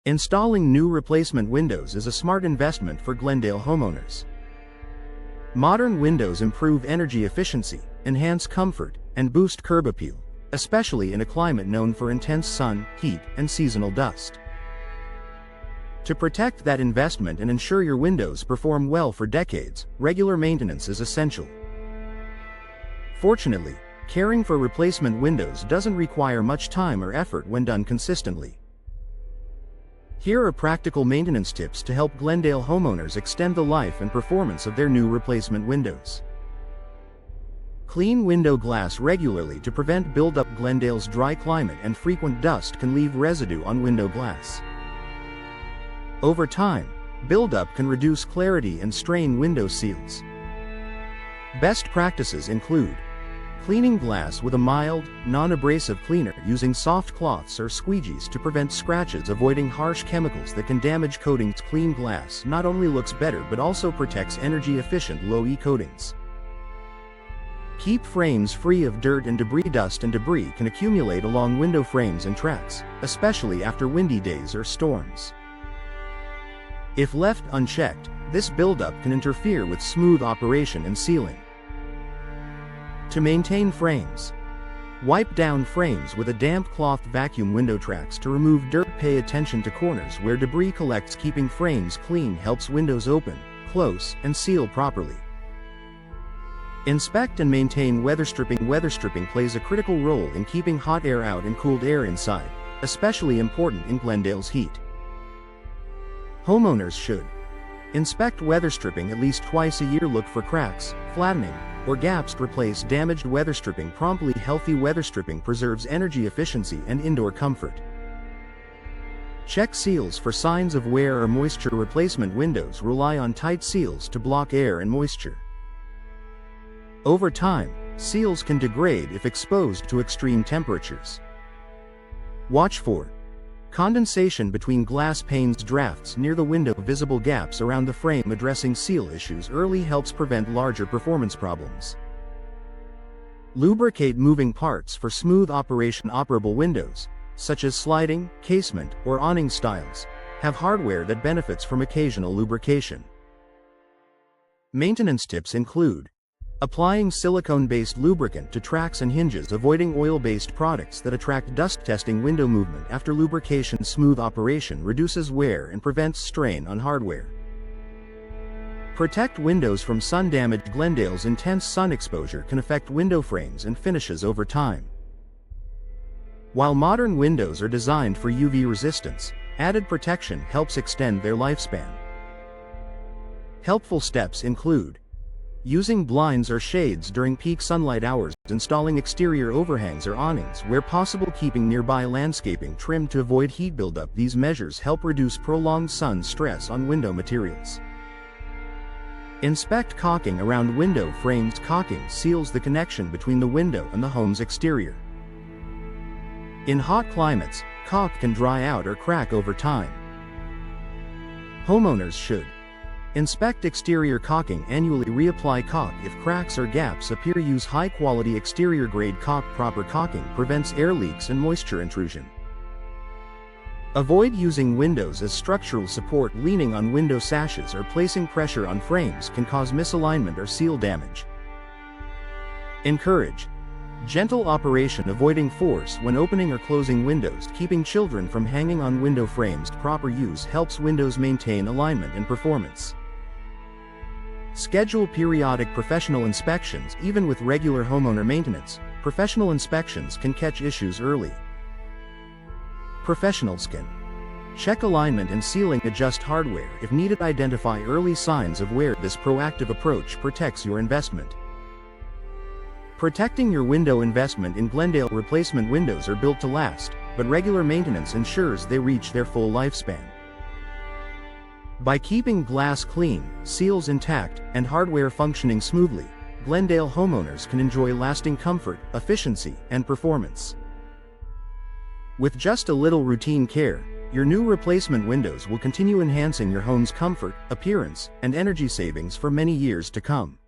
Installing new replacement windows is a smart investment for Glendale homeowners. Modern windows improve energy efficiency, enhance comfort, and boost curb appeal, especially in a climate known for intense sun, heat, and seasonal dust. To protect that investment and ensure your windows perform well for decades, regular maintenance is essential. Fortunately, caring for replacement windows doesn't require much time or effort when done consistently. Here are practical maintenance tips to help Glendale homeowners extend the life and performance of their new replacement windows. Clean window glass regularly to prevent buildup. Glendale's dry climate and frequent dust can leave residue on window glass. Over time, buildup can reduce clarity and strain window seals. Best practices include cleaning glass with a mild, non-abrasive cleaner using soft cloths or squeegees to prevent scratches, avoiding harsh chemicals that can damage coatings. Clean glass not only looks better but also protects energy-efficient low-E coatings. Keep frames free of dirt and debris. Dust and debris can accumulate along window frames and tracks, especially after windy days or storms. If left unchecked, this buildup can interfere with smooth operation and sealing. To maintain frames, wipe down frames with a damp cloth. Vacuum window tracks to remove dirt. Pay attention to corners where debris collects. Keeping frames clean helps windows open, close, and seal properly. Inspect and maintain weather stripping. Weather stripping plays a critical role in keeping hot air out and cooled air inside, especially important in Glendale's heat. Homeowners should inspect weather stripping at least twice a year. Look for cracks, flattening, or gaps. Replace damaged weather stripping promptly. Healthy weather stripping preserves energy efficiency and indoor comfort. Check seals for signs of wear or moisture. Replacement windows rely on tight seals to block air and moisture. Over time, seals can degrade if exposed to extreme temperatures. Watch for condensation between glass panes, drafts near the window, visible gaps around the frame. Addressing seal issues early helps prevent larger performance problems. Lubricate moving parts for smooth operation. Operable windows, such as sliding, casement, or awning styles, have hardware that benefits from occasional lubrication. Maintenance tips include applying silicone-based lubricant to tracks and hinges, avoiding oil-based products that attract dust. Testing window movement after lubrication. Smooth operation reduces wear and prevents strain on hardware. Protect windows from sun damage. Glendale's intense sun exposure can affect window frames and finishes over time. While modern windows are designed for UV resistance, added protection helps extend their lifespan. Helpful steps include using blinds or shades during peak sunlight hours, installing exterior overhangs or awnings where possible, keeping nearby landscaping trimmed to avoid heat buildup. These measures help reduce prolonged sun stress on window materials. Inspect caulking around window frames. Caulking seals the connection between the window and the home's exterior. In hot climates, caulk can dry out or crack over time. Homeowners should inspect exterior caulking annually. Reapply caulk if cracks or gaps appear. Use high-quality exterior-grade caulk. Proper caulking prevents air leaks and moisture intrusion. Avoid using windows as structural support. Leaning on window sashes or placing pressure on frames can cause misalignment or seal damage. Encourage gentle operation, avoiding force when opening or closing windows. Keeping children from hanging on window frames. Proper use helps windows maintain alignment and performance. Schedule periodic professional inspections. Even with regular homeowner maintenance, professional inspections can catch issues early. Professionals can check alignment and sealing, adjust hardware if needed, identify early signs of wear. This proactive approach protects your investment. Protecting your window investment in Glendale. Replacement windows are built to last, but regular maintenance ensures they reach their full lifespan. By keeping glass clean, seals intact, and hardware functioning smoothly, Glendale homeowners can enjoy lasting comfort, efficiency, and performance. With just a little routine care, your new replacement windows will continue enhancing your home's comfort, appearance, and energy savings for many years to come.